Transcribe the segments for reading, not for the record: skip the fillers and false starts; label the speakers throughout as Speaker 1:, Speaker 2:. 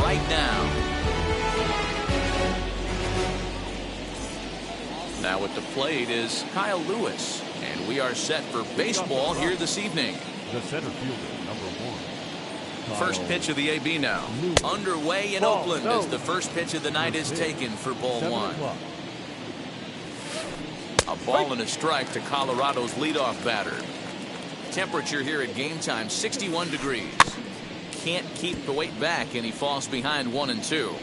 Speaker 1: right now. Now at the plate is Kyle Lewis, and we are set for baseball here this evening.
Speaker 2: The center fielder, number 1.
Speaker 1: First pitch of the AB now. Underway in Oakland as the first pitch of the night is taken for ball 1. A ball and a strike to Colorado's leadoff batter. Temperature here at game time, 61 degrees. Can't keep the weight back, and he falls behind 1-2.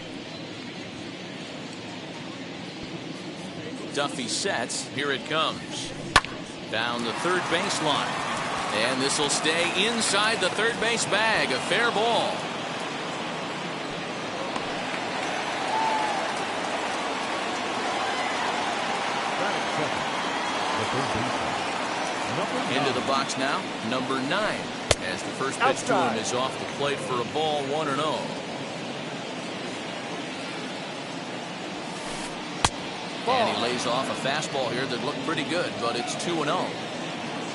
Speaker 1: Duffy sets. Here it comes. Down the third baseline. And this will stay inside the third base bag. A fair ball. Into the box now, number 9. As the first pitch to him is off the plate for a ball, 1-0. And he lays off a fastball here that looked pretty good, but it's 2-0.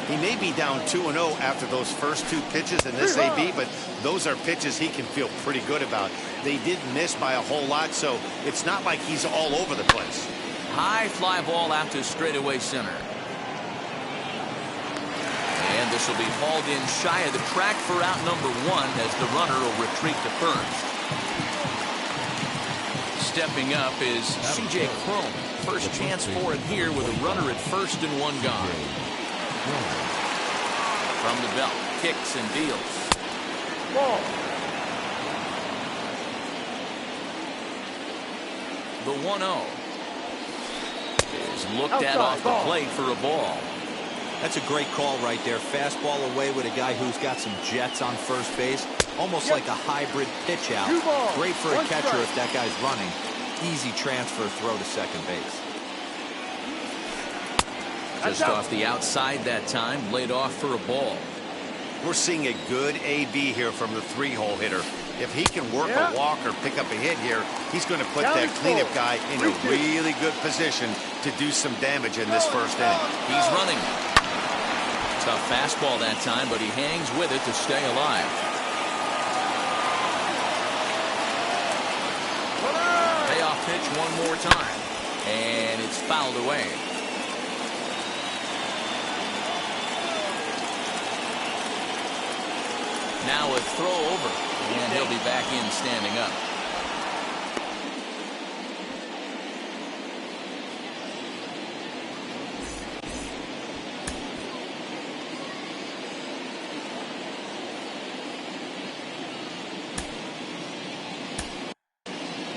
Speaker 3: He may be down 2-0 after those first 2 pitches in this AB, but those are pitches he can feel pretty good about. They did miss by a whole lot, so it's not like he's all over the place.
Speaker 1: High fly ball out to straightaway center. And this will be hauled in shy of the track for out number 1 as the runner will retreat to first. Stepping up is C.J. Cron. First chance for it here with a runner at first and 1 gone. From the belt, kicks and deals. Ball. The 1-0 is looked at off the plate for a ball.
Speaker 4: That's a great call right there. Fastball away with a guy who's got some jets on first base. Almost like a hybrid pitch out. Great for a catcher if that guy's running. Easy transfer throw to second base.
Speaker 1: Just off the outside that time, laid off for a ball.
Speaker 3: We're seeing a good AB here from the 3-hole hitter. If he can work a walk or pick up a hit here, he's going to put that cleanup guy in a really good position to do some damage in this first inning.
Speaker 1: He's running. Tough fastball that time, but he hangs with it to stay alive. Payoff pitch one more time, and it's fouled away. Now a throw over, and he'll be back in standing up.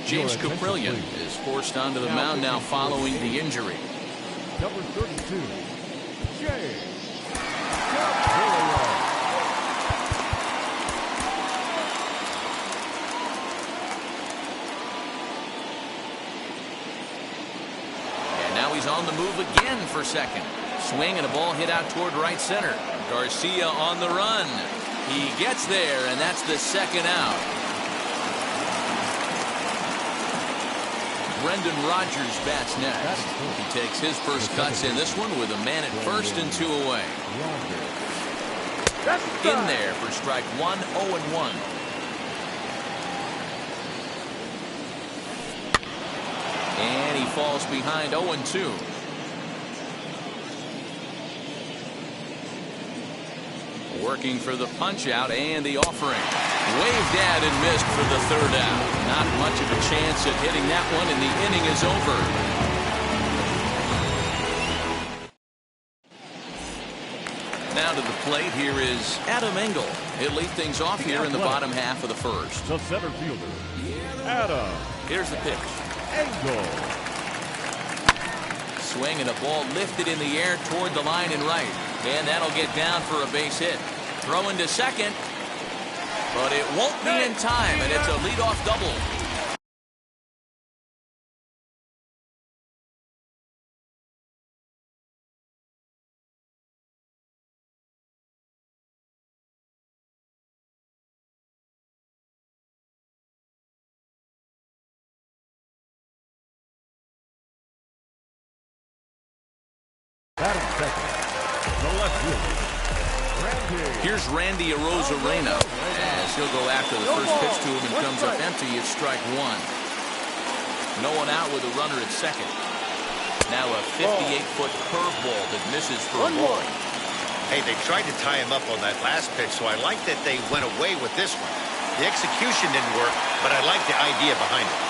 Speaker 1: James Caprillion is forced onto the mound now following the injury.
Speaker 2: Number 32, James Caprillion.
Speaker 1: And now he's on the move again for second. Swing and a ball hit out toward right center. Garcia on the run. He gets there, and that's the second out. Brendan Rodgers bats next. He takes his first cuts in this one with a man at first and 2 away. In there for strike 1, 0-1. And he falls behind 0-2. Working for the punch out and the offering. Waved at and missed for the third out. Not much of a chance at hitting that one, and the inning is over. Now to the plate, here is Adam Engel. He'll lead things off here in the bottom half of the first.
Speaker 2: The center fielder, Adam.
Speaker 1: Here's the pitch.
Speaker 2: Engel.
Speaker 1: Swing and a ball lifted in the air toward the line and right. And that'll get down for a base hit. Throwing to second. But it won't be in time, and it's a leadoff double. Here's Randy Arozarena as He'll go after the first pitch to him and comes up empty. It's strike one. No one out with a runner at second. Now a 58-foot curveball that misses for a ball.
Speaker 3: Hey, they tried to tie him up on that last pitch, so I like that they went away with this one. The execution didn't work, but I like the idea behind it.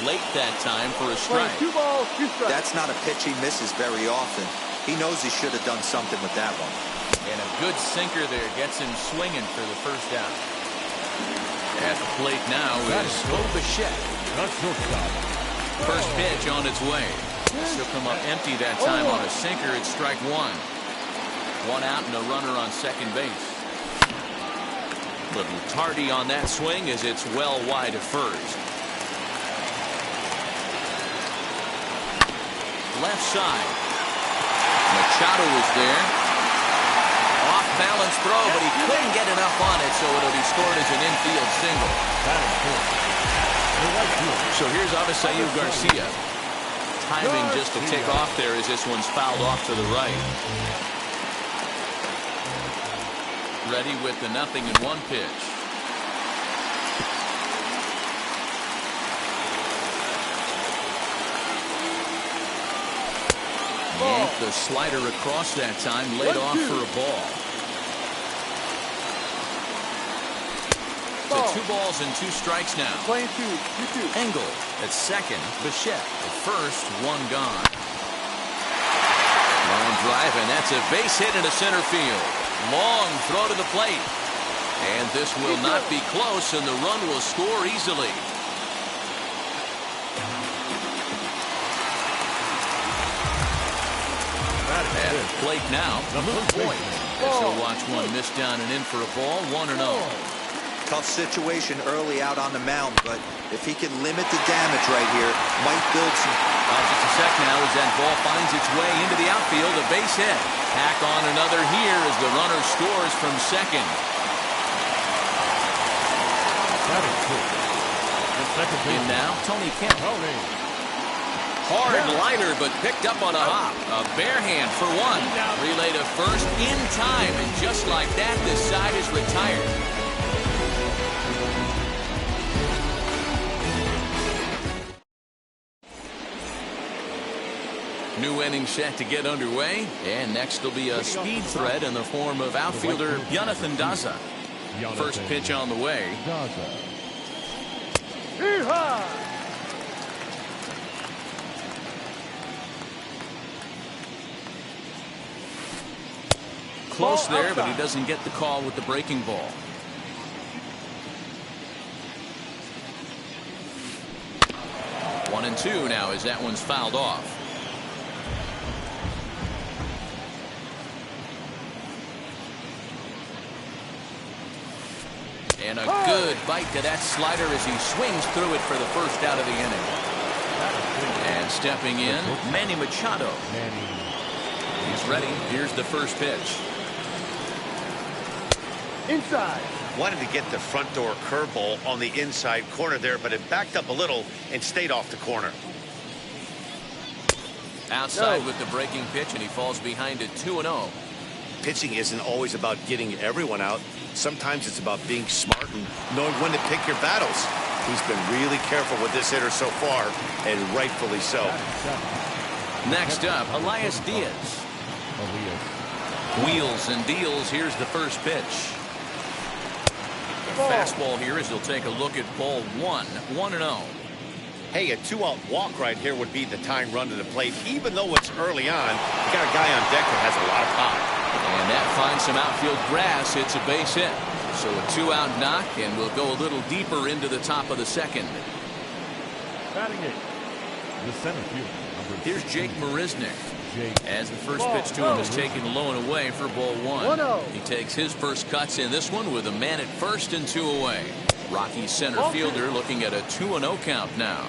Speaker 1: Late that time for a strike.
Speaker 5: 2 balls, 2 strikes.
Speaker 4: That's not a pitch he misses very often. He knows he should have done something with that one.
Speaker 1: And a good sinker there gets him swinging for the first out. At the plate now is Bichette.
Speaker 2: That's shortstop.
Speaker 1: First pitch on its way. She'll come up empty that time on a sinker. It's strike one. One out and a runner on second base. Little tardy on that swing as it's well wide of first. Left side. Machado is there. Off balance throw, but he couldn't get enough on it, so it'll be scored as an infield single. So here's Avisaíl Garcia. Timing just to take off there as this one's fouled off to the right. Ready with the 0-1 pitch. Yanked the slider across that time, laid off for a ball. So 2 balls and 2 strikes now.
Speaker 5: Playing 2.
Speaker 1: Engel at second. Bichette at first. 1 gone. Line drive, and that's a base hit into center field. Long throw to the plate. And this will not be close, and the run will score easily. At the plate now, Luke Voigt. So watch one miss down and in for a ball, 1-0.
Speaker 4: Tough situation early out on the mound, but if he can limit the damage right here, might build some.
Speaker 1: Just a sec now as that ball finds its way into the outfield, a base hit. Tack on another here as the runner scores from second.
Speaker 2: That is good. The second
Speaker 1: In
Speaker 2: base.
Speaker 1: now, Tony Kemp.
Speaker 2: Tony.
Speaker 1: Hard liner, but picked up on a hop. A bare hand for one. Relay to first in time, and just like that, this side is retired. New inning set to get underway, and next will be a speed threat in the form of outfielder Jonathan Daza. First pitch on the way.
Speaker 5: Yeehaw!
Speaker 1: Close there, but he doesn't get the call with the breaking ball. One and two now as that one's fouled off. And a good bite to that slider as he swings through it for the first out of the inning. And stepping in, Manny Machado. He's ready. Here's the first pitch.
Speaker 5: Inside.
Speaker 3: Wanted to get the front door curveball on the inside corner there, but it backed up a little and stayed off the corner.
Speaker 1: Outside with the breaking pitch, and he falls behind it 2-0.
Speaker 3: Pitching isn't always about getting everyone out. Sometimes it's about being smart and knowing when to pick your battles. He's been really careful with this hitter so far, and rightfully so.
Speaker 1: Next up, Elias Diaz. Wheels and deals. Here's the first pitch. Fastball here as he'll take a look at ball one. 1-0.
Speaker 3: Hey, a 2-out walk right here would be the tying run to the plate. Even though it's early on, you got a guy on deck that has a lot of power.
Speaker 1: And that finds some outfield grass. It's a base hit. So a 2-out knock, and we'll go a little deeper into the top of the second.
Speaker 2: Batting it, the center fielder.
Speaker 1: Here's Jake Marisnick. As the first pitch to him is taken low and away for ball 1. He takes his first cuts in this one with a man at first and 2 away. Rocky's center fielder looking at a 2-0 count now.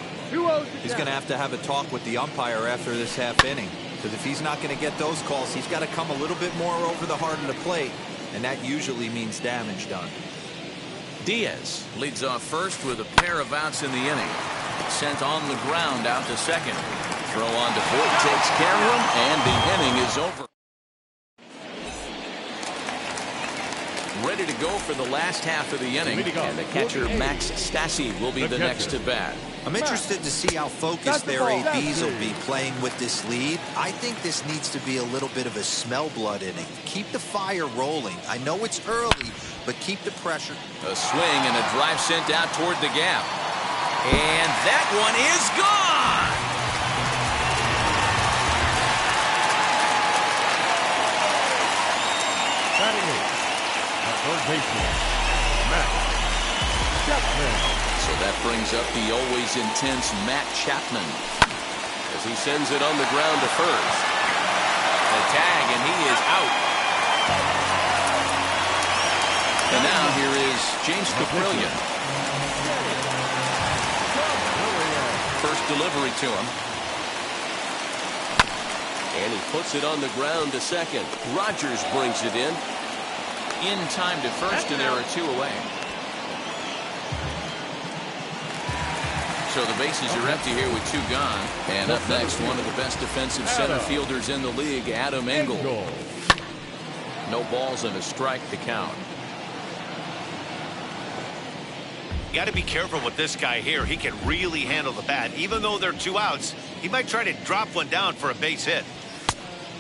Speaker 4: He's going to have a talk with the umpire after this half inning, because if he's not going to get those calls, he's got to come a little bit more over the heart of the plate, and that usually means damage done.
Speaker 1: Diaz leads off first with a pair of outs in the inning. Sent on the ground out to second. Throw on to Voit, takes care of him, and the inning is over. Ready to go for the last half of the inning, and the catcher Max Stassi will be the next to bat.
Speaker 4: I'm interested to see how focused their ABs will be playing with this lead. I think this needs to be a little bit of a smell blood inning. Keep the fire rolling. I know it's early, but keep the pressure.
Speaker 1: A swing and a drive sent out toward the gap. And that one is gone.
Speaker 2: Batting it, third baseman, Matt Chapman.
Speaker 1: So that brings up the always intense Matt Chapman as he sends it on the ground to first. The tag, and he is out. And now here is James Caprillion. First delivery to him. And he puts it on the ground to second. Rogers brings it in time to first, and there are 2 away. So the bases are empty here with 2 gone. And up next, one of the best defensive center fielders in the league, Adam Engel. No balls and a strike to count.
Speaker 3: Got to be careful with this guy here. He can really handle the bat. Even though they're 2 outs, he might try to drop one down for a base hit.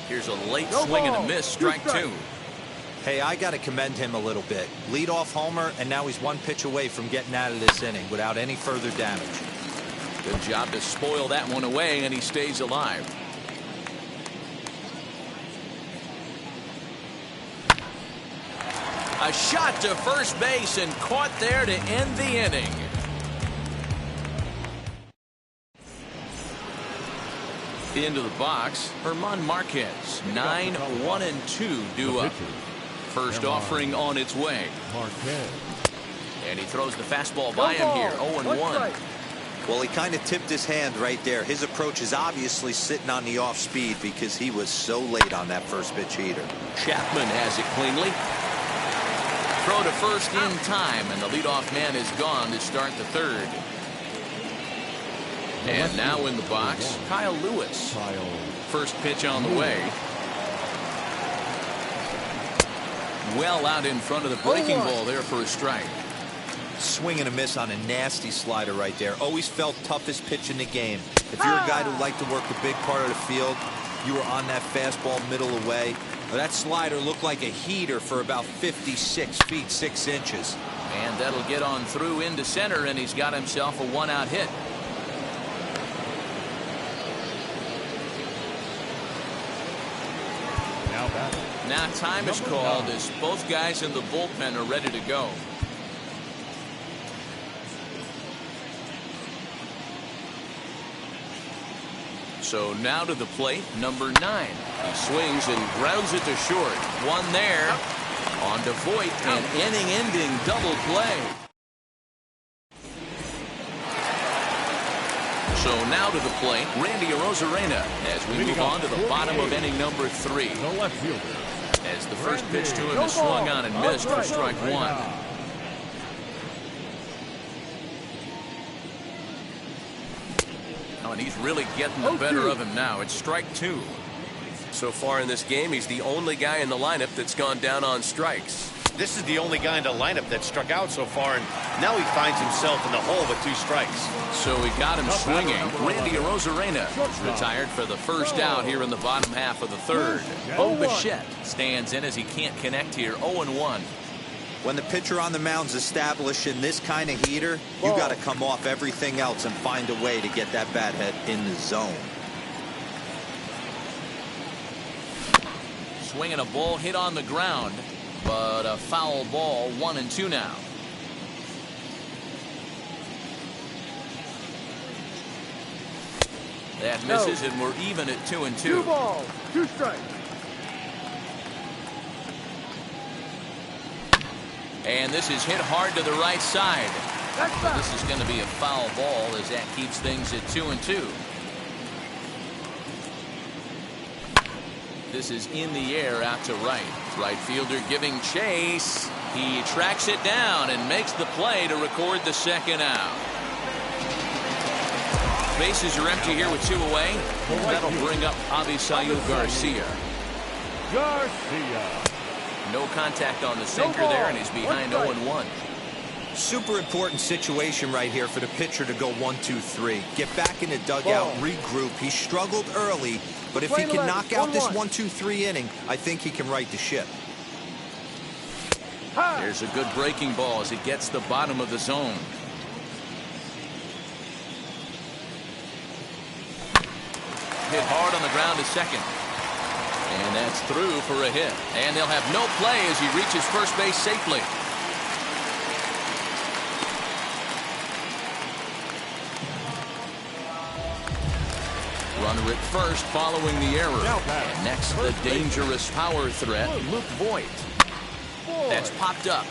Speaker 1: Here's a late swing and a miss, strike 2.
Speaker 4: Hey, I got to commend him a little bit. Leadoff homer, and now he's 1 pitch away from getting out of this inning without any further damage.
Speaker 1: Good job to spoil that one away, and he stays alive. A shot to first base and caught there to end the inning. Into the box, German Marquez, 9-1-2 due up. First offering on its way. And he throws the fastball by him here, 0-1.
Speaker 4: Well, he kind of tipped his hand right there. His approach is obviously sitting on the off speed because he was so late on that first pitch heater.
Speaker 1: Chapman has it cleanly. Throw to first in time, and the leadoff man is gone to start the third. And now in the box, Kyle Lewis. First pitch on the way. Well out in front of the breaking ball there for a strike.
Speaker 4: Swing and a miss on a nasty slider right there. Always felt toughest pitch in the game. If you're a guy who liked to work a big part of the field, you were on that fastball middle away. That slider looked like a heater for about 56 feet 6 inches.
Speaker 1: And that'll get on through into center, and he's got himself a 1-out hit. Now time is called as both guys in the bullpen are ready to go. So now to the plate, number 9. He swings and grounds it to short. One there. On to Voit, an inning-ending double play. So now to the plate, Randy Arozarena, as we move on to the bottom of inning number 3.
Speaker 2: The left fielder.
Speaker 1: As the first pitch to him is swung on and missed for strike 1. Oh, and he's really getting the better of him now. It's strike 2.
Speaker 6: So far in this game, he's the only guy in the lineup that's gone down on strikes.
Speaker 3: This is the only guy in the lineup that struck out so far, and now he finds himself in the hole with 2 strikes.
Speaker 1: So we got him swinging. Randy Arozarena retired for the first out here in the bottom half of the third. Bo Bichette stands in as he can't connect here, 0-1.
Speaker 4: When the pitcher on the mound's establishing this kind of heater, you got to come off everything else and find a way to get that bat head in the zone.
Speaker 1: Swinging a ball hit on the ground, but a foul ball, 1-2 now. That misses, and we're even at 2-2.
Speaker 5: 2 balls, 2 strikes.
Speaker 1: And this is hit hard to the right side.
Speaker 5: That's
Speaker 1: This is going to be a foul ball as that keeps things at 2-2. This is in the air out to right. Right fielder giving chase. He tracks it down and makes the play to record the second out. Bases are empty here with 2 away. That'll bring up Avisail Garcia. No contact on the sinker there, and he's behind 0-1.
Speaker 4: Super important situation right here for the pitcher to go 1-2-3. Get back in the dugout, regroup. He struggled early, but if he can knock out this 1-2-3 inning, I think he can right the ship.
Speaker 1: There's a good breaking ball as it gets the bottom of the zone. Hit hard on the ground to second. And that's through for a hit. And they'll have no play as he reaches first base safely. Runner at first following the error. And next, the dangerous power threat, Luke Voigt. That's popped up.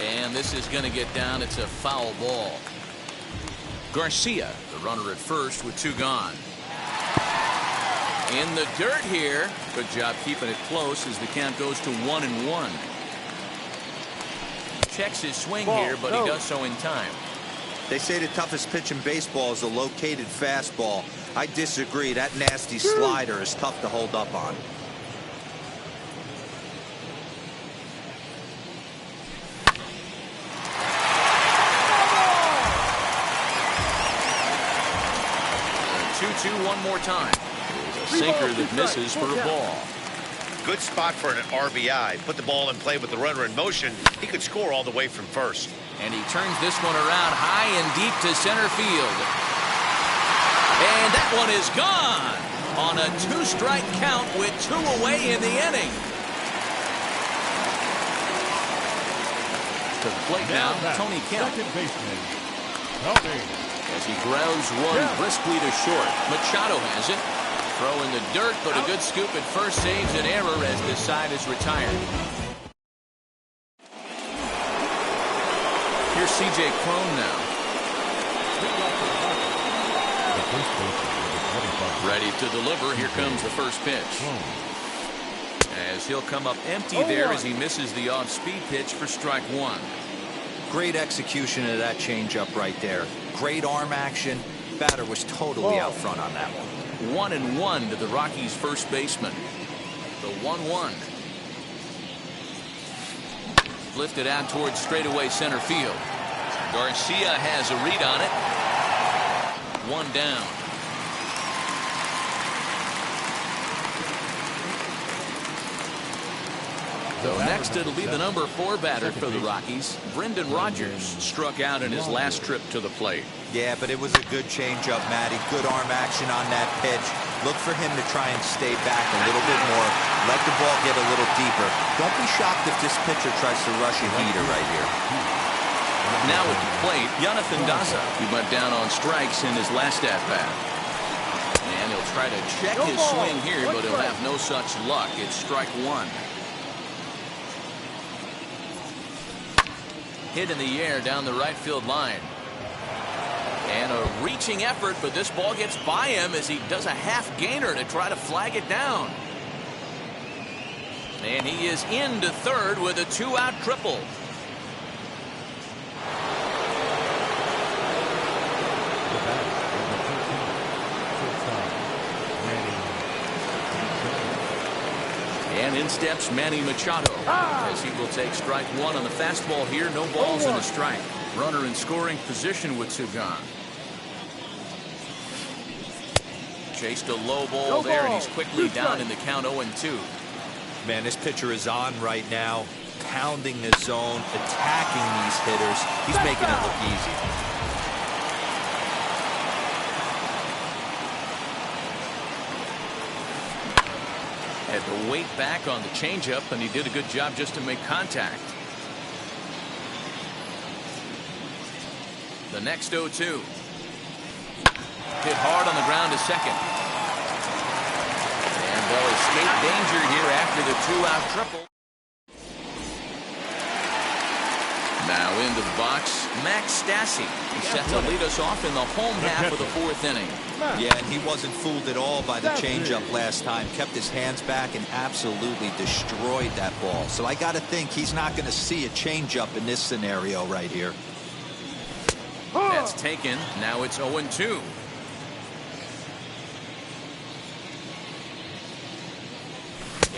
Speaker 1: And this is going to get down. It's a foul ball. Garcia, the runner at first with 2 gone. In the dirt here. Good job keeping it close as the count goes to 1-1. Checks his swing here, but he does so in time.
Speaker 4: They say the toughest pitch in baseball is a located fastball. I disagree. That nasty slider is tough to hold up on.
Speaker 1: And 2-2 one more time. A sinker that misses for a ball.
Speaker 3: Good spot for an RBI. Put the ball in play with the runner in motion. He could score all the way from first.
Speaker 1: And he turns this one around high and deep to center field. And that one is gone on a 2-strike count with 2 away in the inning. To the plate now, Tony Kemp.
Speaker 2: Second baseman,
Speaker 1: As he grounds one briskly to short. Machado has it. Throw in the dirt, but a good scoop at first saves an error as this side is retired. Here's C.J. Cron now. Ready to deliver. Here comes the first pitch. As he'll come up empty there as he misses the off-speed pitch for strike 1.
Speaker 4: Great execution of that changeup right there. Great arm action. Batter was totally out front on that one.
Speaker 1: 1-1 to the Rockies' first baseman. The 1-1. Lifted out towards straightaway center field. Garcia has a read on it. 1 down. So next it'll be the number 4 batter for the Rockies. Brendan Rodgers struck out in his last trip to the plate.
Speaker 4: Yeah, but it was a good changeup, Matty. Good arm action on that pitch. Look for him to try and stay back a little bit more. Let the ball get a little deeper. Don't be shocked if this pitcher tries to rush a heater right here.
Speaker 1: Now at the plate, Jonathan Daza. He went down on strikes in his last at-bat. And he'll try to check his swing here, but he'll have no such luck. It's strike 1. Hit in the air down the right field line. And a reaching effort, but this ball gets by him as he does a half gainer to try to flag it down. And he is into third with a 2-out triple. And in steps Manny Machado as he will take strike 1 on the fastball here. No balls and a strike. Runner in scoring position with 2 gone. Chased a low ball there, and he's quickly down in the count 0-2.
Speaker 4: Man, this pitcher is on right now. pounding the zone, attacking these hitters. He's making it look easy.
Speaker 1: Had to wait back on the changeup, and he did a good job just to make contact. The next 0-2. Hit hard on the ground to second. And they'll escape danger here after the 2-out triple. Now into the box, Max Stassi. He's set to lead us off in the home half of the 4th inning.
Speaker 4: Yeah, and he wasn't fooled at all by the changeup last time. Kept his hands back and absolutely destroyed that ball. So I got to think he's not going to see a changeup in this scenario right here.
Speaker 1: That's taken. Now it's 0-2.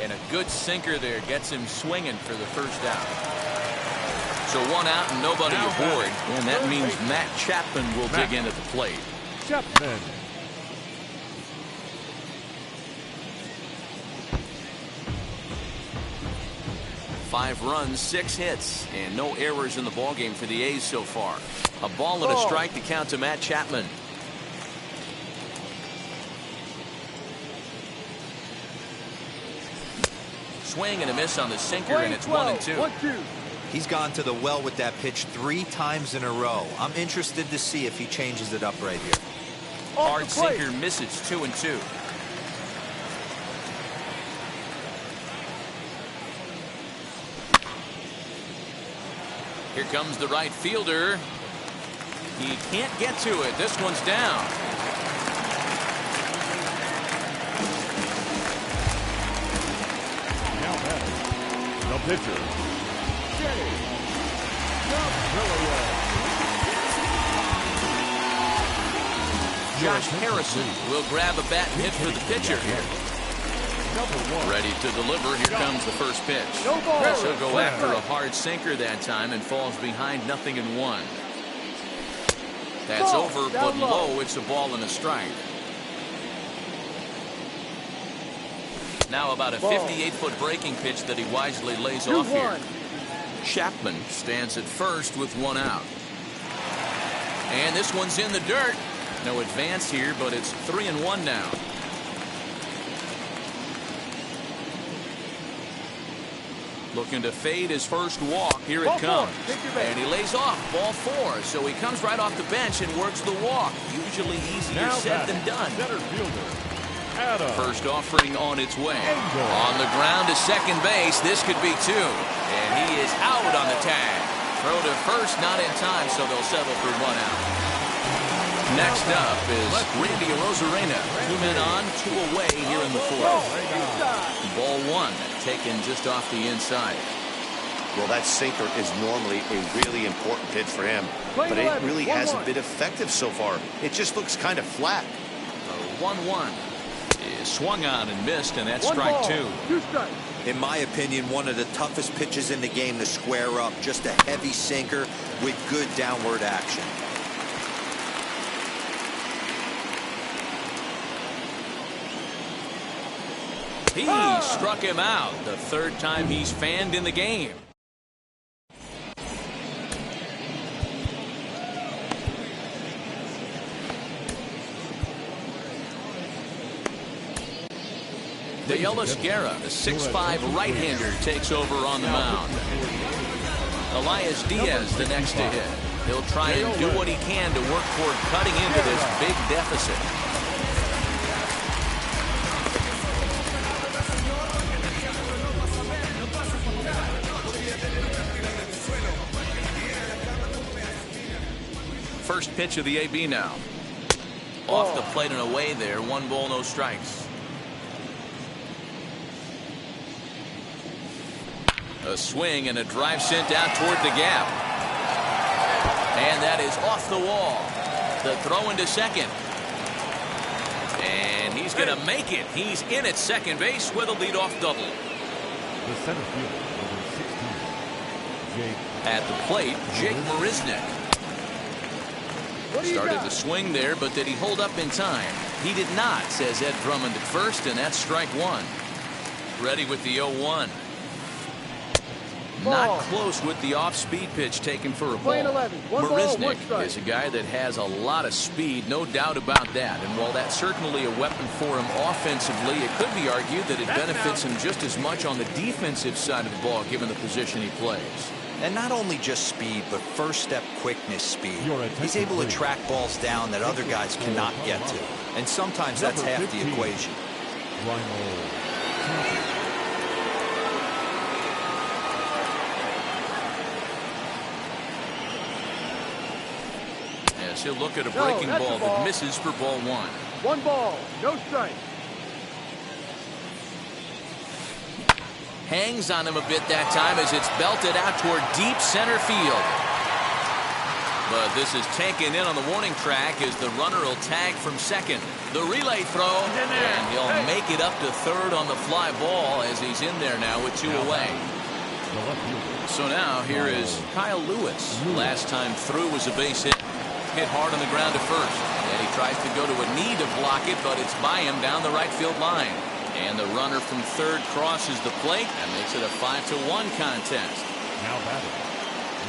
Speaker 1: And a good sinker there gets him swinging for the first out. So 1 out and nobody aboard. And that means Matt Chapman will dig in at the plate.
Speaker 2: Chapman.
Speaker 1: Five runs, 6 hits, and no errors in the ballgame for the A's so far. A ball and a strike to count to Matt Chapman. Swing and a miss on the sinker, and it's 1-2.
Speaker 4: He's gone to the well with that pitch 3 times in a row. I'm interested to see if he changes it up right here.
Speaker 1: Hard sinker misses, 2-2. Here comes the right fielder. He can't get to it. This one's down.
Speaker 2: Now batting, the pitcher,
Speaker 1: Josh Harrison will grab a bat and hit for the pitcher here. Ready to deliver. Here comes the first pitch. He'll go after a hard sinker that time and falls behind 0-1. That's over, but low. It's a ball and a strike. Now about a 58-foot breaking pitch that he wisely lays off here. Chapman stands at first with 1 out. And this one's in the dirt. No advance here, but it's 3-1 now. Looking to fade his first walk. Here it comes. And he lays off. Ball 4. So he comes right off the bench and works the walk. Usually easier said than done. First offering on its way. On the ground to second base. This could be 2. And he is out on the tag. Throw to first, not in time, so they'll settle for 1 out. Next up is Randy Arozarena. 2 men on, 2 away here in the 4th. Ball 1, taken just off the inside.
Speaker 3: Well, that sinker is normally a really important pitch for him, but it really hasn't been effective so far. It just looks kind of flat.
Speaker 1: 1-1 is swung on and missed, and that's strike 2.
Speaker 4: In my opinion, one of the toughest pitches in the game to square up. Just a heavy sinker with good downward action.
Speaker 1: He struck him out. The 3rd time he's fanned in the game. De Guerra, the 6'5" right-hander, takes over on the mound. Elias Diaz, the next to hit. He'll try and do what he can to work toward cutting into this big deficit. First pitch of the AB now. Off the plate and away there. 1 ball, no strikes. A swing and a drive sent out toward the gap. And that is off the wall. The throw into second. And he's going to make it. He's in at second base with a leadoff double.
Speaker 2: The center fielder, number 16, Jake.
Speaker 1: At the plate, Jake Marisnick. Started to swing there, but did he hold up in time? He did not, says Ed Drummond at first, and that's strike 1. Ready with the 0-1. Not close with the off-speed pitch taken for a ball.
Speaker 5: 11. One ball, one
Speaker 1: Marisnik
Speaker 5: strike.
Speaker 1: is a guy that has a lot of speed, no doubt about that. And while that's certainly a weapon for him offensively, it could be argued that it benefits him just as much on the defensive side of the ball, given the position he plays.
Speaker 4: And not only just speed, but first step quickness speed. He's able to track balls down that other guys cannot get to. And sometimes that's half the equation.
Speaker 1: As he'll look at a breaking ball that misses for ball one.
Speaker 5: One ball, no strike.
Speaker 1: Hangs on him a bit that time as it's belted out toward deep center field. But this is taken in on the warning track as the runner will tag from second. The relay throw, and he'll make it up to third on the fly ball as he's in there now with two away. So now here is Kyle Lewis. Last time through was a base hit. Hit hard on the ground to first. And he tries to go to a knee to block it, but it's by him down the right field line. And the runner from third crosses the plate and makes it a 5-1 contest.
Speaker 2: Now batting,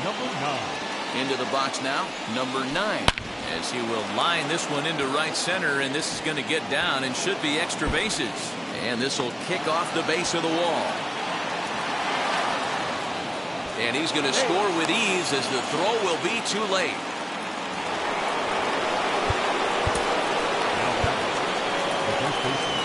Speaker 2: number 9.
Speaker 1: Into the box now, number 9. As he will line this one into right center, and this is going to get down and should be extra bases. And this will kick off the base of the wall. And he's going to score with ease as the throw will be too late.
Speaker 2: Now batting, the first baseman.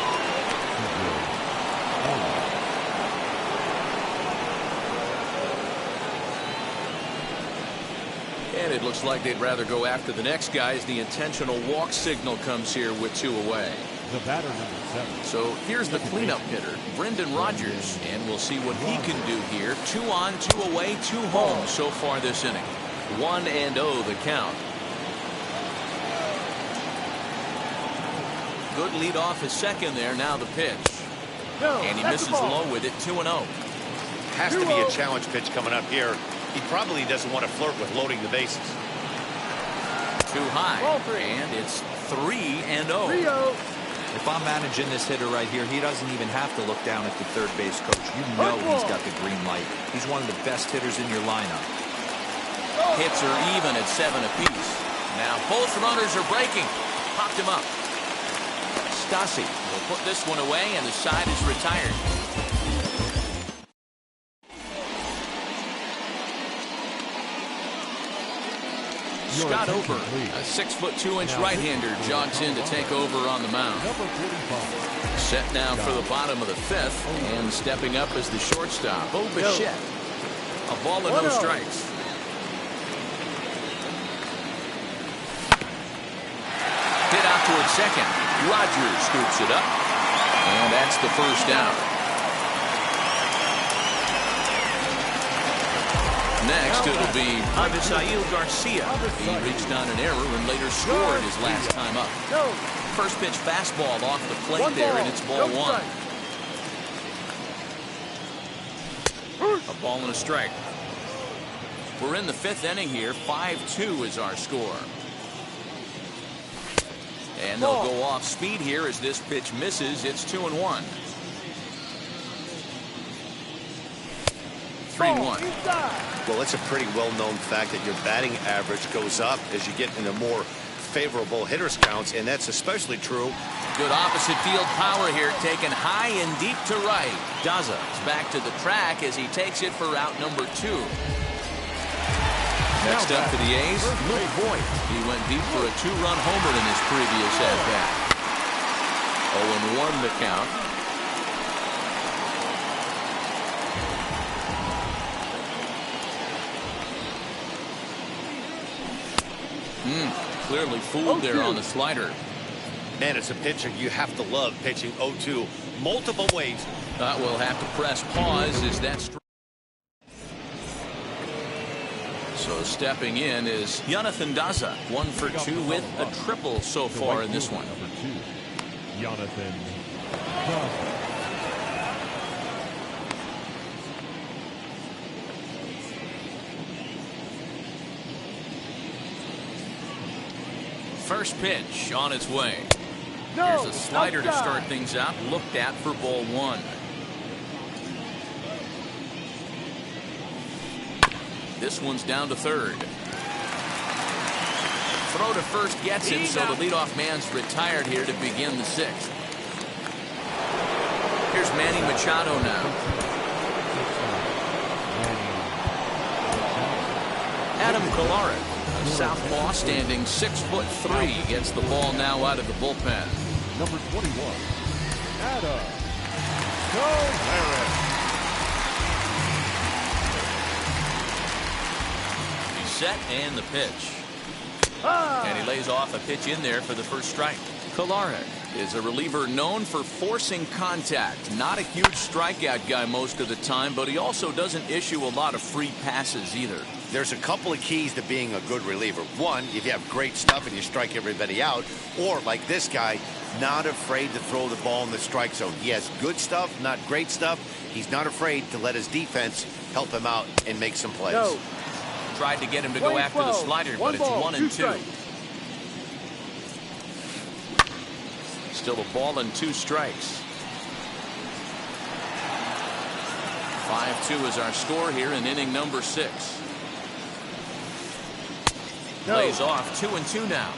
Speaker 1: And it looks like they'd rather go after the next guy as the intentional walk signal comes here with two away.
Speaker 2: The batter number 7.
Speaker 1: So here's the cleanup hitter, Brendan Rodgers, and we'll see what he can do here. 2 on, 2 away, 2 home so far this inning. 1-0 the count. Good lead off his second there. Now the pitch. And he misses low with it. 2-0.
Speaker 3: Has to be a challenge pitch coming up here. He probably doesn't want to flirt with loading the bases.
Speaker 1: Too high. And it's 3-0.
Speaker 4: If I'm managing this hitter right here, he doesn't even have to look down at the third base coach. You know he's got the green light. He's one of the best hitters in your lineup.
Speaker 1: Hits are even at 7 apiece. Now both runners are breaking. Popped him up. Stasi will put this one away, and the side is retired. Scott Ober, a 6'2" right-hander, jogs in to take over on the mound. Set now for the bottom of the 5th, and stepping up as the shortstop, Bo Bichette. A ball and no strikes. Hit out towards second. Rodgers scoops it up, and that's the first out. Next, it'll be Avisail Garcia. He reached on an error and later scored his last time up. First pitch fastball off the plate there, and it's ball 1. A ball and a strike. We're in the 5th inning here. 5-2 is our score. And they'll go off speed here as this pitch misses. It's 2-1. 3-1.
Speaker 3: Well, it's a pretty well-known fact that your batting average goes up as you get into more favorable hitters counts, and that's especially true.
Speaker 1: Good opposite field power here, taken high and deep to right. Daza is back to the track as he takes it for route number 2. Next up for the A's, Luke Voigt. He went deep for a 2-run homer in his previous at-bat. 0-1 the count. Clearly fooled there on the slider.
Speaker 3: Man, it's a pitcher you have to love pitching 0-2 multiple ways.
Speaker 1: We'll have to press pause as that's. So stepping in is Jonathan Daza, 1 for 2 with a triple so far in this one.
Speaker 2: Number 2, Jonathan Daza.
Speaker 1: First pitch on its way. Here's a slider to start things out, looked at for ball 1. This one's down to third. Throw to first gets it, so the leadoff man's retired here to begin the sixth. Here's Manny Machado now. Adam Kolarek, a southpaw standing 6'3", gets the ball now out of the bullpen.
Speaker 2: Number 21, Adam Kolarek.
Speaker 1: He's set and the pitch. And he lays off a pitch in there for the first strike. Kolarek is a reliever known for forcing contact. Not a huge strikeout guy most of the time, but he also doesn't issue a lot of free passes either.
Speaker 3: There's a couple of keys to being a good reliever. One, if you have great stuff and you strike everybody out, or like this guy, not afraid to throw the ball in the strike zone. He has good stuff, not great stuff. He's not afraid to let his defense help him out and make some plays.
Speaker 5: No.
Speaker 1: Tried to get him to go after the slider, but it's 1-2. Still a ball and 2 strikes. 5-2 is our score here in inning number 6. Lays off 2-2 now.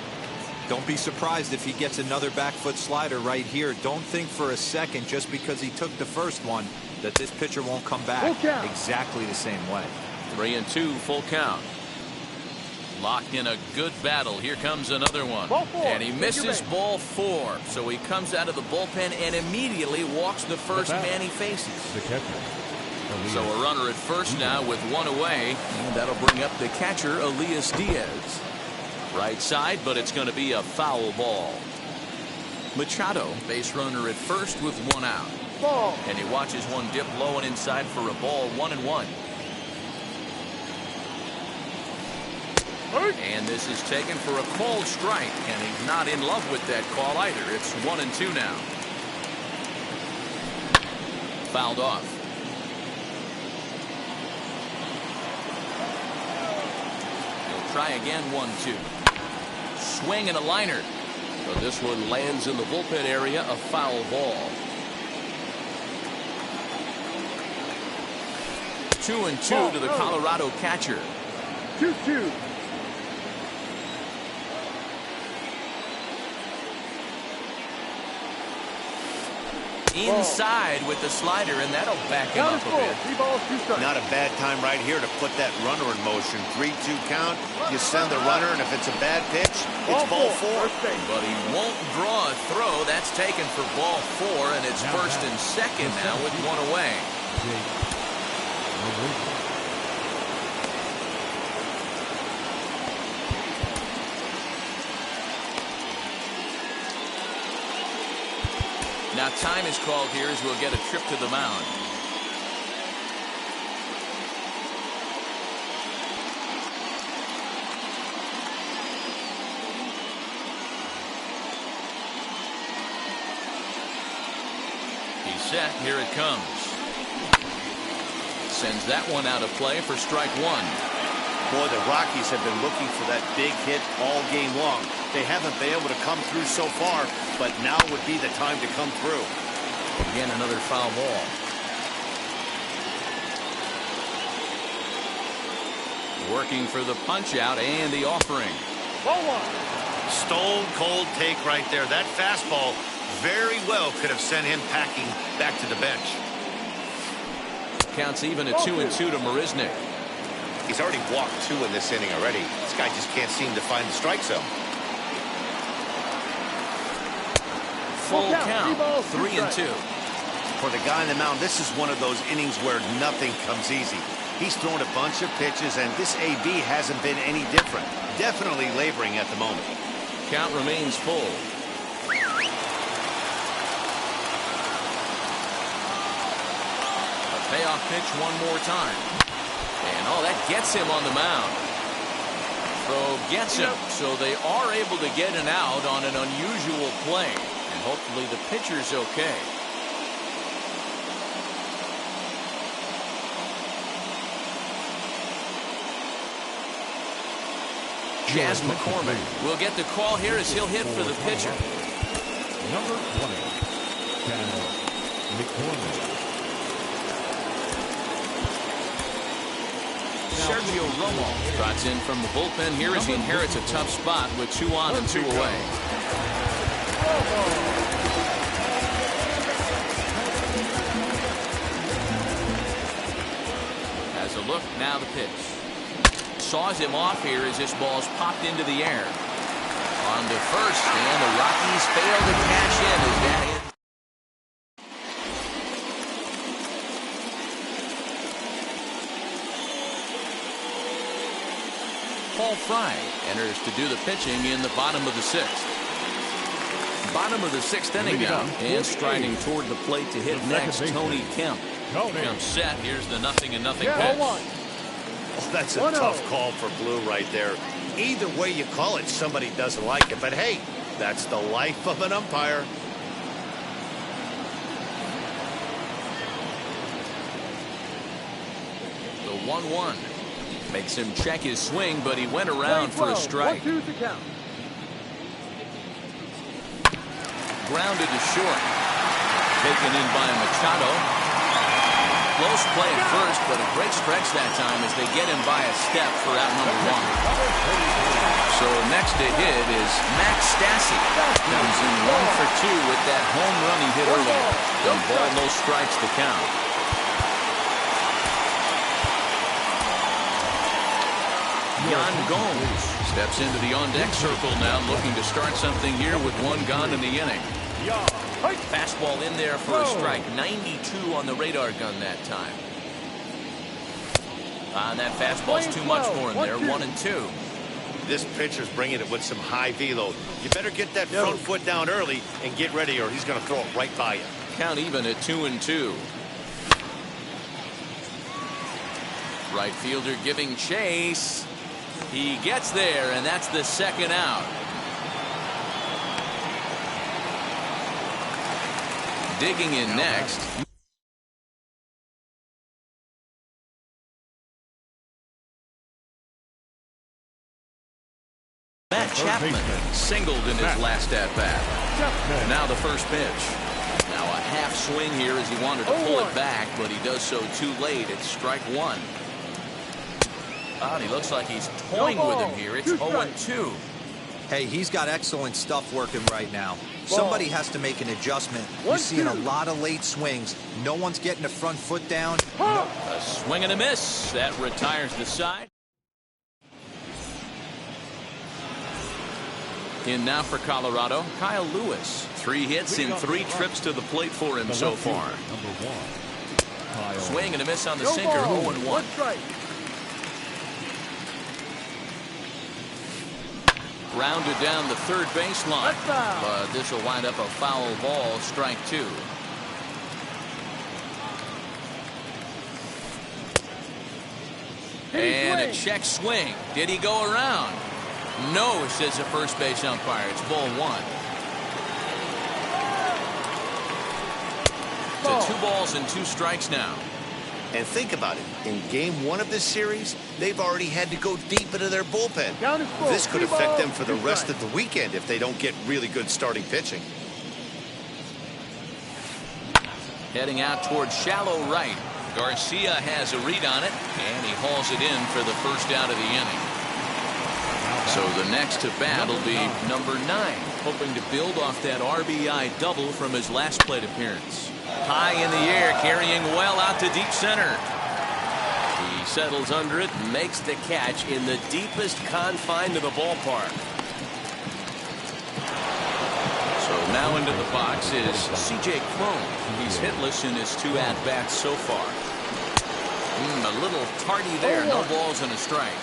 Speaker 4: Don't be surprised if he gets another back foot slider right here. Don't think for a second, just because he took the first one, that this pitcher won't come back exactly the same way.
Speaker 1: 3-2, full count. Locked in a good battle. Here comes another one. And he misses ball 4. So he comes out of the bullpen and immediately walks the first man he faces.
Speaker 2: The catcher.
Speaker 1: So a runner at first now with 1 away. And that'll bring up the catcher, Elias Diaz. Right side, but it's going to be a foul ball. Machado, base runner at first with 1 out. And he watches one dip low and inside for a ball, 1-1. And this is taken for a called strike, and he's not in love with that call either. It's 1-2 now. Fouled off. He'll try again, 1-2. Swing and a liner. But this one lands in the bullpen area, a foul ball. 2-2 to the Colorado catcher.
Speaker 5: 2-2.
Speaker 1: Inside with the slider, and that'll back him up a bit.
Speaker 3: Not a bad time right here to put that runner in motion. 3-2 count. You send the runner, and if it's a bad pitch, it's ball 4.
Speaker 1: But he won't draw a throw. That's taken for ball 4, and it's first and second now with 1 away. Now time is called here as we'll get a trip to the mound. He's set. Here it comes. Sends that one out of play for strike 1.
Speaker 3: Boy, the Rockies have been looking for that big hit all game long. They haven't been able to come through so far, but now would be the time to come through.
Speaker 1: Again, another foul ball. Working for the punch out and the offering.
Speaker 5: Ball 1.
Speaker 3: Stone cold take right there. That fastball very well could have sent him packing back to the bench.
Speaker 1: Counts even at 2-2 to Marisnick.
Speaker 3: He's already walked 2 in this inning already. This guy just can't seem to find the strike zone.
Speaker 1: Full count, 3-2.
Speaker 3: For the guy on the mound, this is one of those innings where nothing comes easy. He's thrown a bunch of pitches, and this AB hasn't been any different. Definitely laboring at the moment.
Speaker 1: Count remains full. A payoff pitch one more time. And that gets him on the mound. Throw gets him, so they are able to get an out on an unusual play. And hopefully the pitcher's okay. Jazz McCormick will get the call here as he'll hit for the pitcher.
Speaker 2: Number 20, Jazz McCormick.
Speaker 1: Sergio Romo trots in from the bullpen here as he inherits a tough spot with 2 on and 2 away. Has a look, now the pitch. Saws him off here as this ball's popped into the air. On to first, and the Rockies fail to cash in as that hit. Paul Fry enters to do the pitching in the bottom of the 6th. Bottom of the 6th inning now, and striding toward the plate to hit next, Tony Kemp. Comes set. Here's the 0-0 pitch.
Speaker 3: Oh, that's a tough call for Blue right there. Either way you call it, somebody doesn't like it. But hey, that's the life of an umpire.
Speaker 1: The 1-1 makes him check his swing, but he went around for a strike.
Speaker 5: 1-2 to count.
Speaker 1: Grounded to short. Taken in by Machado. Close play at first, but a great stretch that time as they get him by a step for out number 1. So next to hit is Max Stassi. Comes in 1 for 2 with that home run he hit earlier. The ball, no strikes to count. Yan Gomes steps into the on-deck circle now, looking to start something here with 1 gone in the inning. Fastball in there for a strike. 92 on the radar gun that time. And that fastball's too much for him there. 1-2.
Speaker 3: This pitcher's bringing it with some high velo. You better get that front foot down early and get ready, or he's going to throw it right by you.
Speaker 1: Count even at 2-2. Right fielder giving chase. He gets there, and that's the 2nd out. Digging in next. Matt Chapman singled in his last at-bat. Now the first pitch. Now a half swing here as he wanted to pull it back, but he does so too late. It's strike 1. And he looks like he's toying with him here. It's 0-2.
Speaker 4: Hey, he's got excellent stuff working right now. Somebody has to make an adjustment. You're seeing a lot of late swings. No one's getting the front foot down.
Speaker 1: A swing and a miss. That retires the side. In now for Colorado, Kyle Lewis. 3 hits in 3 trips to the plate for him so far. Swing and a miss on the sinker. 0-1. Rounded down the third baseline, but this will wind up a foul ball, strike 2. And a check swing. Did he go around? No, says the first base umpire. It's ball 1. So 2 balls and 2 strikes now.
Speaker 3: And think about it. In game 1 of this series, they've already had to go deep into their bullpen. This could affect them for the rest of the weekend if they don't get really good starting pitching.
Speaker 1: Heading out towards shallow right. Garcia has a read on it, and he hauls it in for the first out of the inning. So the next to bat will be number 9, hoping to build off that RBI double from his last plate appearance. High in the air, carrying well out to deep center. He settles under it and makes the catch in the deepest confine of the ballpark. So now into the box is C.J. Cron. He's hitless in his 2 at-bats so far. A little tardy there. No balls and a strike.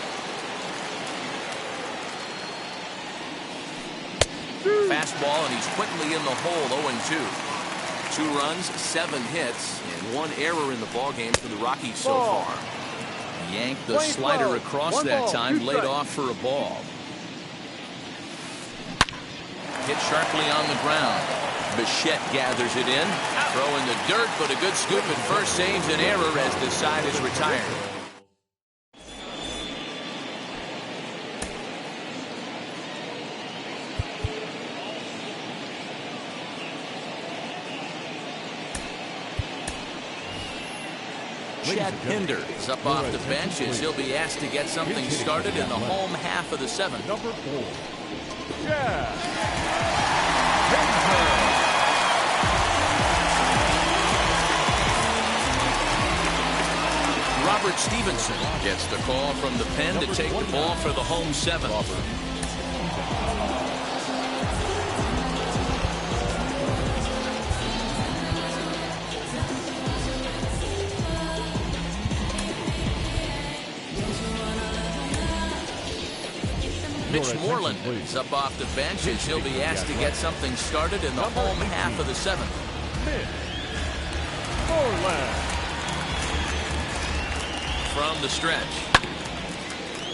Speaker 1: Fastball, and he's quickly in the hole. 0-2. 2 runs, 7 hits, and 1 error in the ballgame for the Rockies so far. Yanked the slider across that time, laid off for a ball. Hit sharply on the ground. Bichette gathers it in, throw in the dirt, but a good scoop at first saves an error as the side is retired. Chad Pinder is up off the bench as he'll be asked to get something started in the home half of the seventh.
Speaker 2: Number 4, Chad Pinder.
Speaker 1: Robert Stevenson gets the call from the pen to take the ball for the home seventh. Mitch Moreland is up off the bench as he'll be asked to get something started in the home half of the seventh.
Speaker 2: Mitch Moreland.
Speaker 1: From the stretch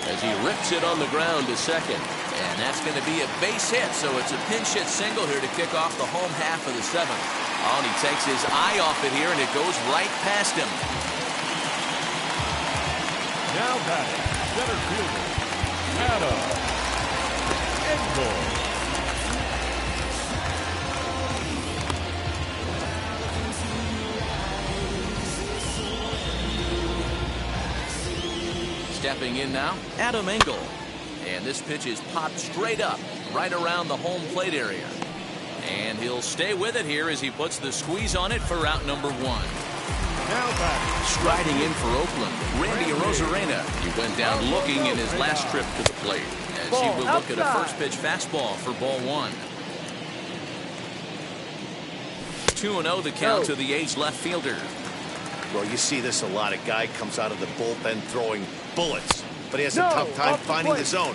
Speaker 1: as he rips it on the ground to second, and that's going to be a base hit, so it's a pinch hit single here to kick off the home half of the seventh. Oh, and he takes his eye off it here, and it goes right past him.
Speaker 2: Now batting, center fielder Adam Engel.
Speaker 1: Stepping in now, Adam Engel. And this pitch is popped straight up, right around the home plate area. And he'll stay with it here as he puts the squeeze on it for out number 1.
Speaker 2: Now back.
Speaker 1: Striding in for Oakland, Randy Arozarena. He went down looking in his last trip to the plate as he will look at a first pitch fastball for ball 1. 2-0 the count to the A's left fielder.
Speaker 3: Well, you see this a lot. A guy comes out of the bullpen throwing bullets, but he has a tough time finding the zone.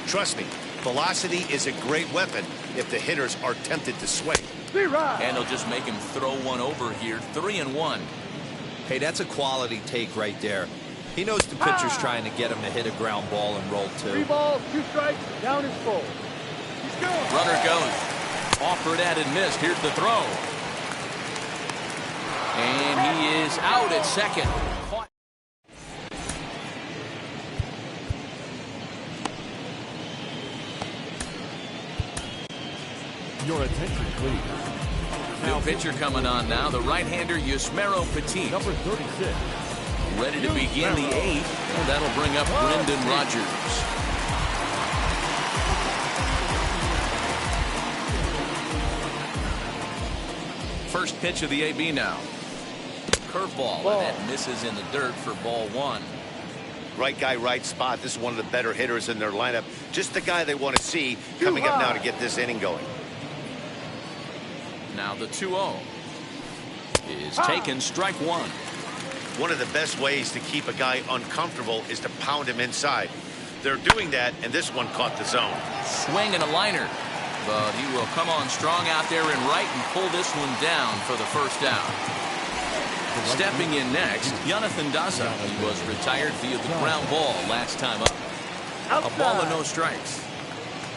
Speaker 3: Trust me, velocity is a great weapon if the hitters are tempted to swing.
Speaker 1: And they'll just make him throw one over here. 3-1.
Speaker 4: Hey, that's a quality take right there. He knows the pitcher's trying to get him to hit a ground ball and roll 2.
Speaker 5: 3 balls, 2 strikes, down is full.
Speaker 1: Runner goes. Offered at and missed. Here's the throw. And he is out at second.
Speaker 2: Your attention, please.
Speaker 1: New pitcher coming on now, the right-hander Yusmeiro Petit.
Speaker 2: Number 36.
Speaker 1: Ready to begin the 8th, and that'll bring up Brendan Rodgers. First pitch of the AB now. Curveball, and that misses in the dirt for ball 1.
Speaker 3: Right guy, right spot. This is one of the better hitters in their lineup. Just the guy they want to see coming up now to get this inning going.
Speaker 1: Now the 2-0 is taken, strike 1.
Speaker 3: One of the best ways to keep a guy uncomfortable is to pound him inside. They're doing that, and this one caught the zone.
Speaker 1: Swing and a liner, but he will come on strong out there in right and pull this one down for the first out. Stepping in next, Jonathan Daza. He was retired via the ground ball last time up. A ball and no strikes.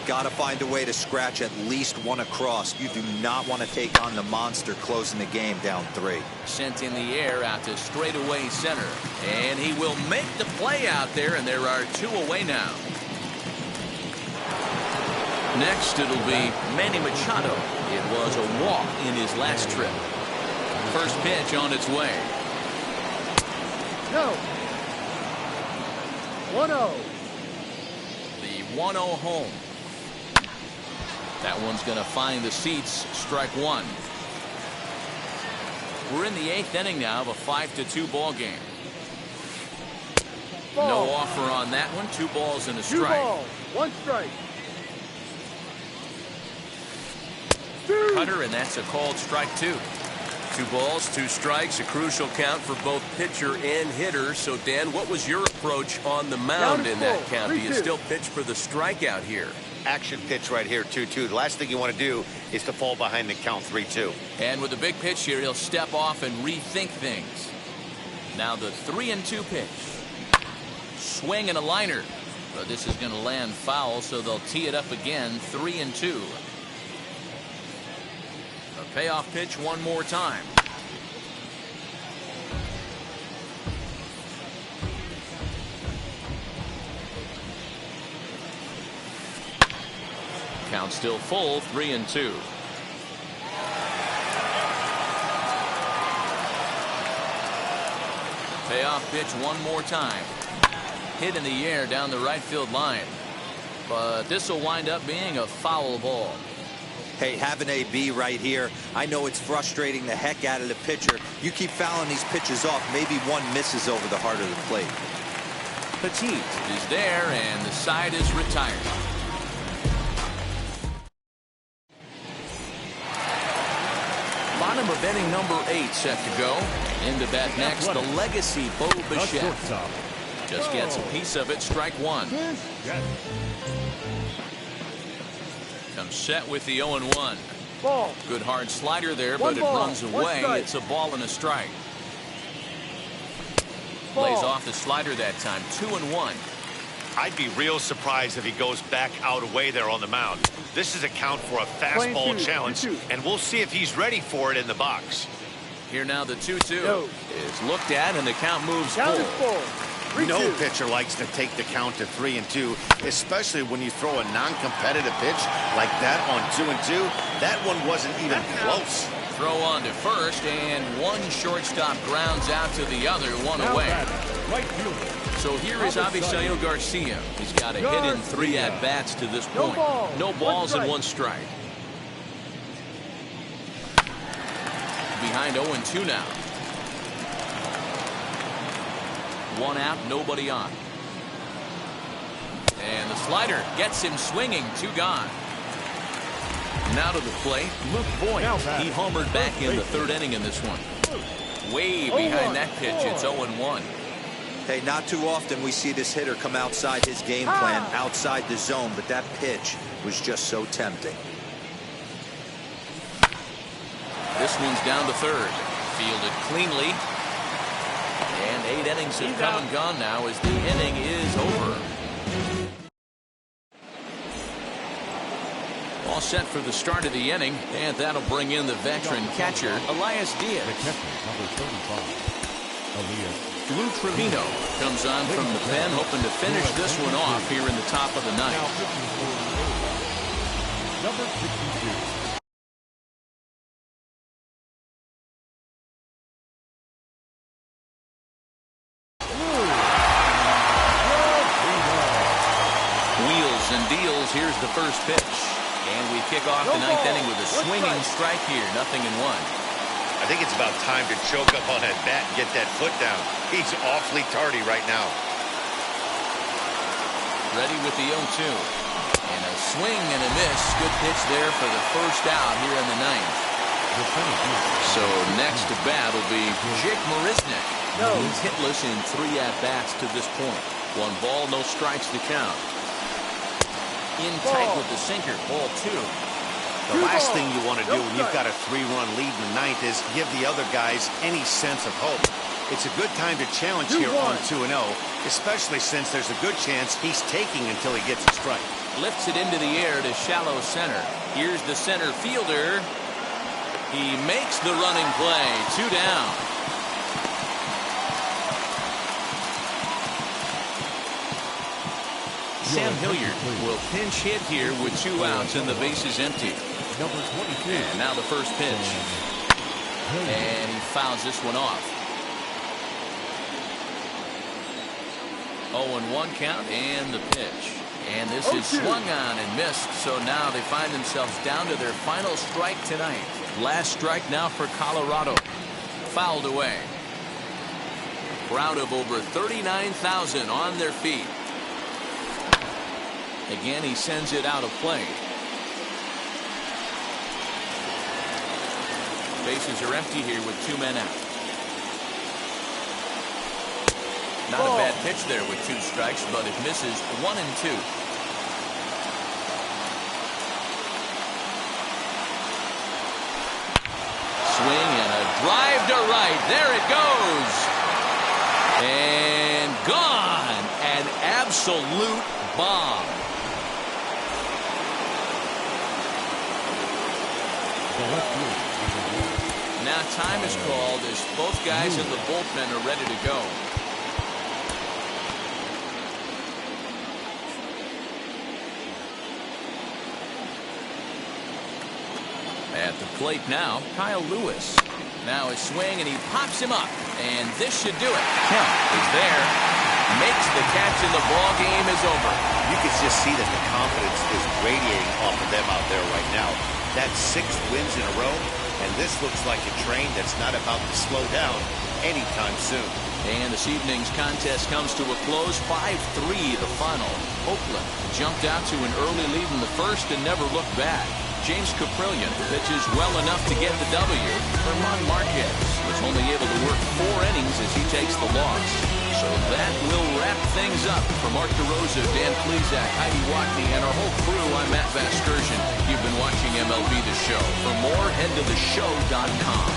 Speaker 4: Got to find a way to scratch at least one across. You do not want to take on the monster closing the game down 3.
Speaker 1: Sent in the air out to straightaway center. And he will make the play out there, and there are 2 away now. Next, it'll be Manny Machado. It was a walk in his last trip. First pitch on its way.
Speaker 5: No. 1-0.
Speaker 1: The 1-0 home. That one's going to find the seats. Strike 1. We're in the 8th inning now of a 5-2 ball game. No offer on that one. 2 balls and a
Speaker 5: 2
Speaker 1: strike.
Speaker 5: balls, 1 strike.
Speaker 1: Cutter, and that's a called strike 2.
Speaker 6: 2 balls, 2 strikes, a crucial count for both pitcher and hitter. So, Dan, what was your approach on the mound in that count? Do you still pitch for the strikeout here?
Speaker 3: Action pitch right here, 2-2. The last thing you want to do is to fall behind the count 3-2.
Speaker 1: And with a big pitch here, he'll step off and rethink things. Now the 3-2 pitch. Swing and a liner. But this is going to land foul, so they'll tee it up again. 3-2. A payoff pitch one more time. Count still full, 3-2. Payoff pitch one more time. Hit in the air down the right field line. But this will wind up being a foul ball.
Speaker 4: Hey, have an AB right here. I know it's frustrating the heck out of the pitcher. You keep fouling these pitches off, maybe one misses over the heart of the plate.
Speaker 1: Petit is there, and the side is retired. Bottom of inning number 8 set to go. Into bat next, the legacy Bo Bichette. Just gets a piece of it, strike one. Comes set with the 0-1.
Speaker 5: Ball.
Speaker 1: Good hard slider there, but it runs away. It's a ball and a strike. Lays off the slider that time, 2-1.
Speaker 3: I'd be real surprised if he goes back out away there on the mound. This is a count for a fastball challenge, and we'll see if he's ready for it in the box.
Speaker 1: Here now the 2-2 is looked at, and the count moves full.
Speaker 3: No pitcher likes to take the count to 3-2, especially when you throw a non-competitive pitch like that on 2-2. That one wasn't even close.
Speaker 1: Throw on to first, and one shortstop grounds out to the other, one away. So here is Avisail Garcia. He's got a hit in 3 at-bats to this point. No balls and 1 strike. Behind 0-2 now. 1 out, nobody on. And the slider gets him swinging, 2 gone. Now to the plate, Luke Boyd. He homered back in the 3rd inning in this one. Way behind that pitch, it's 0-1.
Speaker 4: Hey, not too often we see this hitter come outside his game plan, outside the zone, but that pitch was just so tempting.
Speaker 1: This one's down to 3rd. Fielded cleanly. And 8 innings have come and gone now as the inning is over. All set for the start of the inning, and that'll bring in the veteran catcher, Elias Diaz.
Speaker 2: The catcher, number 35, Elias.
Speaker 1: Lou Trevino comes on from the pen, hoping to finish this one off here in the top of the ninth.
Speaker 2: Number 62.
Speaker 1: Here's the first pitch. And we kick off the 9th inning with a swinging strike here. 0-1.
Speaker 3: I think it's about time to choke up on that bat and get that foot down. He's awfully tardy right now.
Speaker 1: Ready with the 0-2. And a swing and a miss. Good pitch there for the first out here in the 9th. So next to bat will be Jake Marisnick. He's hitless in 3 at-bats to this point. 1 ball, no strikes to count. In tight with the sinker, ball 2.
Speaker 3: The last thing you want to do when you've got a 3-run lead in the 9th is give the other guys any sense of hope. It's a good time to challenge here on 2-0, especially since there's a good chance he's taking until he gets a strike.
Speaker 1: Lifts it into the air to shallow center. Here's the center fielder. He makes the running play. 2 down. Sam Hilliard will pinch hit here with 2 outs and the base is empty.
Speaker 2: Number 22.
Speaker 1: And now the first pitch. And he fouls this one off. 0-1 count and the pitch. And this is swung on and missed. So now they find themselves down to their final strike tonight. Last strike now for Colorado. Fouled away. Crowd of over 39,000 on their feet. Again, he sends it out of play. Bases are empty here with 2 men out. Not a bad pitch there with 2 strikes, but it misses 1-2. Swing and a drive to right. There it goes. And gone. An absolute bomb. Now time is called as both guys in the bullpen are ready to go. At the plate now, Kyle Lewis. Now his swing, and he pops him up. And this should do it. Count is there. Makes the catch, and the ball game is over.
Speaker 3: You can just see that the confidence is radiating off of them out there right now. That's 6 wins in a row, and this looks like a train that's not about to slow down anytime soon.
Speaker 1: And this evening's contest comes to a close, 5-3 the final. Oakland jumped out to an early lead in the first and never looked back. James Caprillion pitches well enough to get the W. Herman Marquez was only able to work 4 innings as he takes the loss. So that will wrap things up. For Mark DeRosa, Dan Plesac, Heidi Watney, and our whole crew, I'm Matt Vasgersian. You've been watching MLB The Show. For more, head to theshow.com.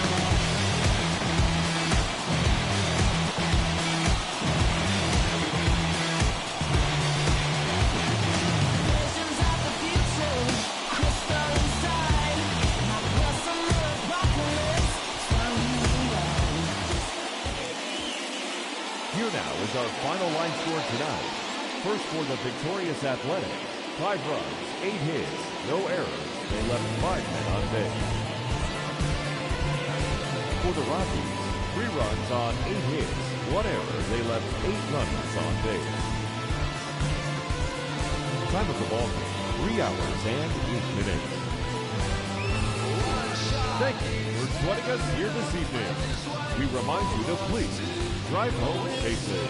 Speaker 2: Here now is our final line score tonight. First for the victorious Athletics, 5 runs, 8 hits, no errors. They left 5 men on base. For the Rockies, 3 runs on 8 hits, 1 error. They left 8 runners on base. Time of the ball game, 3 hours and 8 minutes. Thank you for joining us here this evening. We remind you to please drive home safely.